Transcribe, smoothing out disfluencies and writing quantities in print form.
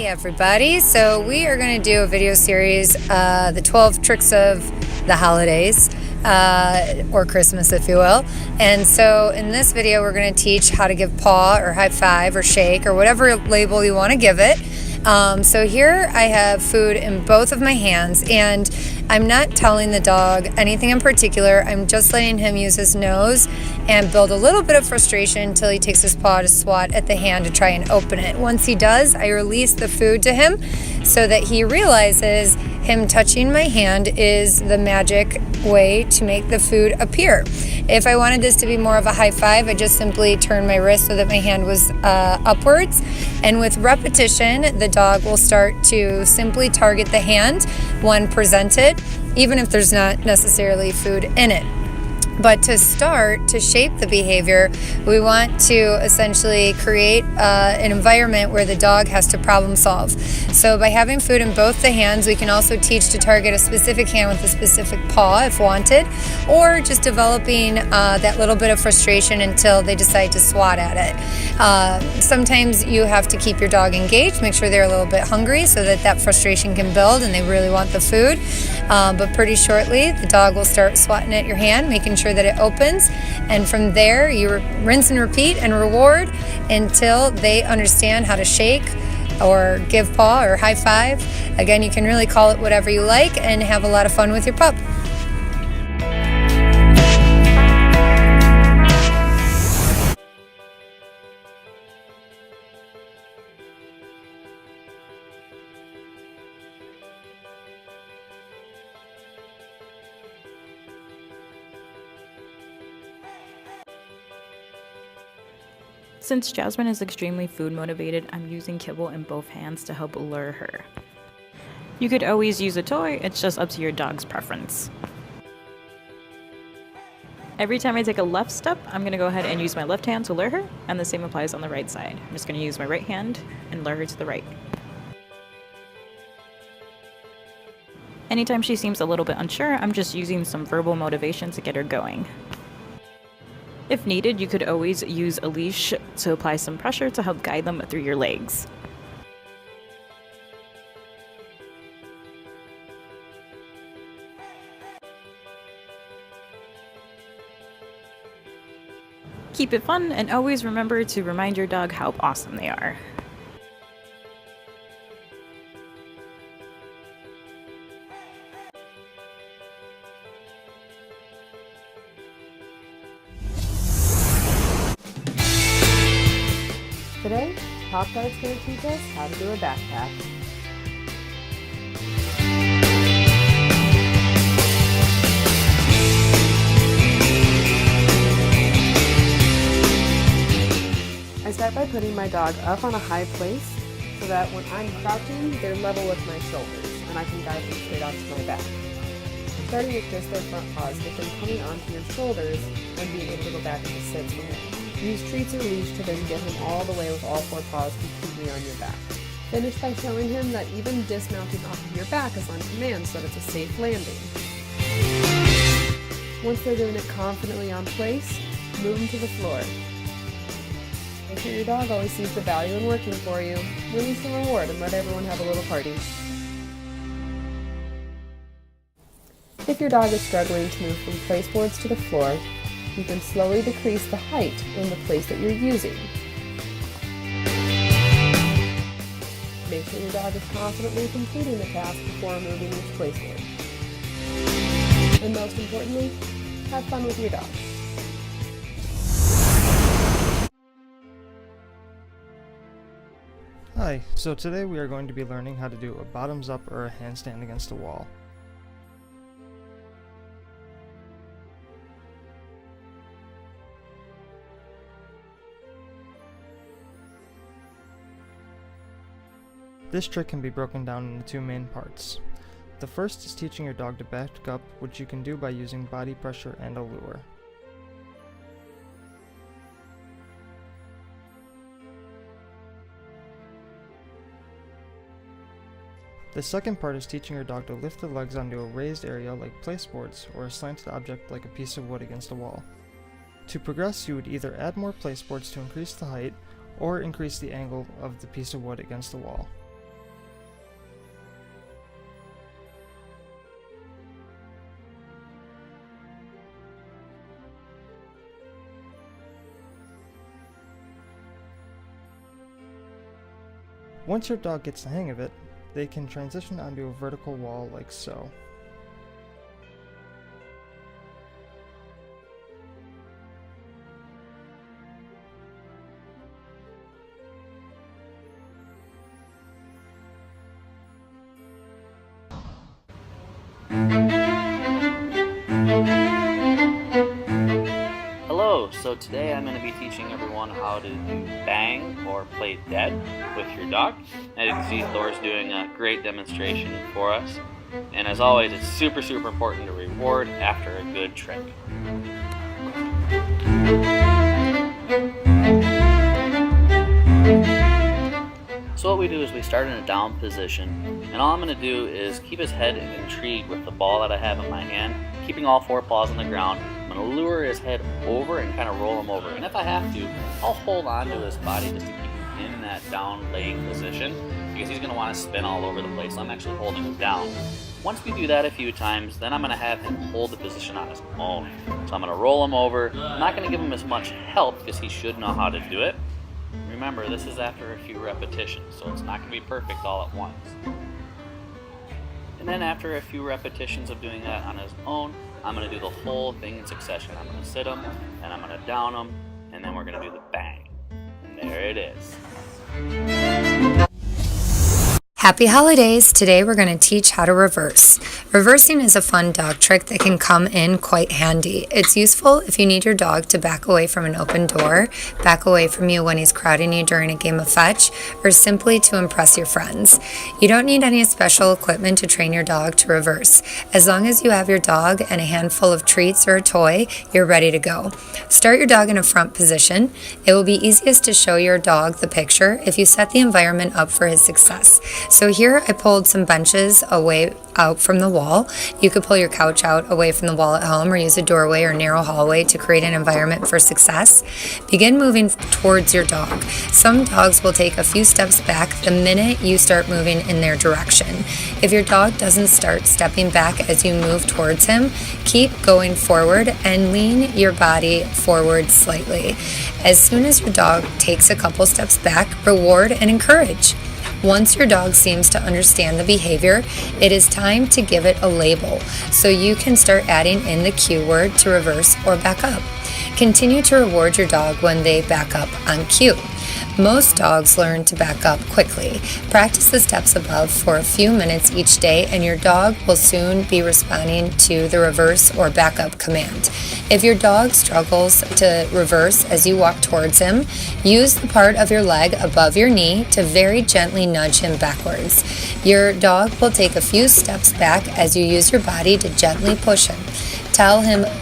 Everybody, so we are going to do a video series, the 12 tricks of the holidays, or Christmas if you will. And so in this video we're going to teach how to give paw or high five or shake or whatever label you want to give it. So here I have food in both of my hands, and I'm not telling the dog anything in particular. I'm just letting him use his nose and build a little bit of frustration until he takes his paw to swat at the hand to try and open it. Once he does, I release the food to him so that he realizes him touching my hand is the magic way to make the food appear. If I wanted this to be more of a high five, I just simply turn my wrist so that my hand was upwards. And with repetition, the dog will start to simply target the hand when presented, even if there's not necessarily food in it. But to start to shape the behavior, we want to essentially create an environment where the dog has to problem solve. So by having food in both the hands, we can also teach to target a specific hand with a specific paw if wanted, or just developing that little bit of frustration until they decide to swat at it. Sometimes you have to keep your dog engaged, make sure they're a little bit hungry so that that frustration can build and they really want the food. But pretty shortly, the dog will start swatting at your hand, making sure that it opens, and from there you rinse and repeat and reward until they understand how to shake or give paw or high five. Again, you can really call it whatever you like and have a lot of fun with your pup. Since Jasmine is extremely food motivated, I'm using kibble in both hands to help lure her. You could always use a toy, it's just up to your dog's preference. Every time I take a left step, I'm going to go ahead and use my left hand to lure her, and the same applies on the right side. I'm just going to use my right hand and lure her to the right. Anytime she seems a little bit unsure, I'm just using some verbal motivation to get her going. If needed, you could always use a leash to apply some pressure to help guide them through your legs. Keep it fun, and always remember to remind your dog how awesome they are. Today, Pop Tart's going to teach us how to do a backpack. I start by putting my dog up on a high place so that when I'm crouching, they're level with my shoulders and I can guide them straight onto my back. Starting with just their front paws, get them coming onto your shoulders and being able to go back into sits from there. Use treats or leash to then get him all the way with all four paws completely on your back. Finish by showing him that even dismounting off of your back is on command so that it's a safe landing. Once they're doing it confidently on place, move them to the floor. Make sure your dog always sees the value in working for you. Release the reward and let everyone have a little party. If your dog is struggling to move from place boards to the floor, you can slowly decrease the height in the place that you're using. Make sure your dog is confidently completing the task before moving each placeboard. And most importantly, have fun with your dog. Hi, so today we are going to be learning how to do a bottoms up or a handstand against a wall. This trick can be broken down into two main parts. The first is teaching your dog to back up, which you can do by using body pressure and a lure. The second part is teaching your dog to lift the legs onto a raised area like placeboards or a slanted object like a piece of wood against a wall. To progress, you would either add more placeboards to increase the height, or increase the angle of the piece of wood against the wall. Once your dog gets the hang of it, they can transition onto a vertical wall like so. Hello, so today I'm going to be teaching everyone how to do bang or play dead with your dog. As you can see, Thor's doing a great demonstration for us. And as always, it's super important to reward after a good trick. So what we do is we start in a down position, and all I'm going to do is keep his head intrigued with the ball that I have in my hand, keeping all four paws on the ground. I'm going to lure his head over and kind of roll him over, and if I have to, I'll hold on to his body just to keep him in that down laying position, because he's going to want to spin all over the place, so I'm actually holding him down. Once we do that a few times, then I'm going to have him hold the position on his own. So I'm going to roll him over. I'm not going to give him as much help because he should know how to do it. Remember, this is after a few repetitions, so it's not going to be perfect all at once. And then after a few repetitions of doing that on his own, I'm going to do the whole thing in succession. I'm going to sit him, and I'm going to down him, and then we're going to do the bang. And there it is. Happy holidays! Today we're going to teach how to reverse. Reversing is a fun dog trick that can come in quite handy. It's useful if you need your dog to back away from an open door, back away from you when he's crowding you during a game of fetch, or simply to impress your friends. You don't need any special equipment to train your dog to reverse. As long as you have your dog and a handful of treats or a toy, you're ready to go. Start your dog in a front position. It will be easiest to show your dog the picture if you set the environment up for his success. So here I pulled some benches away out from the wall. You could pull your couch out away from the wall at home or use a doorway or narrow hallway to create an environment for success. Begin moving towards your dog. Some dogs will take a few steps back the minute you start moving in their direction. If your dog doesn't start stepping back as you move towards him, keep going forward and lean your body forward slightly. As soon as your dog takes a couple steps back, reward and encourage. Once your dog seems to understand the behavior, it is time to give it a label so you can start adding in the cue word to reverse or back up. Continue to reward your dog when they back up on cue. Most dogs learn to back up quickly. Practice the steps above for a few minutes each day and your dog will soon be responding to the reverse or back up command. If your dog struggles to reverse as you walk towards him, use the part of your leg above your knee to very gently nudge him backwards. Your dog will take a few steps back as you use your body to gently push him. Tell him, "Good."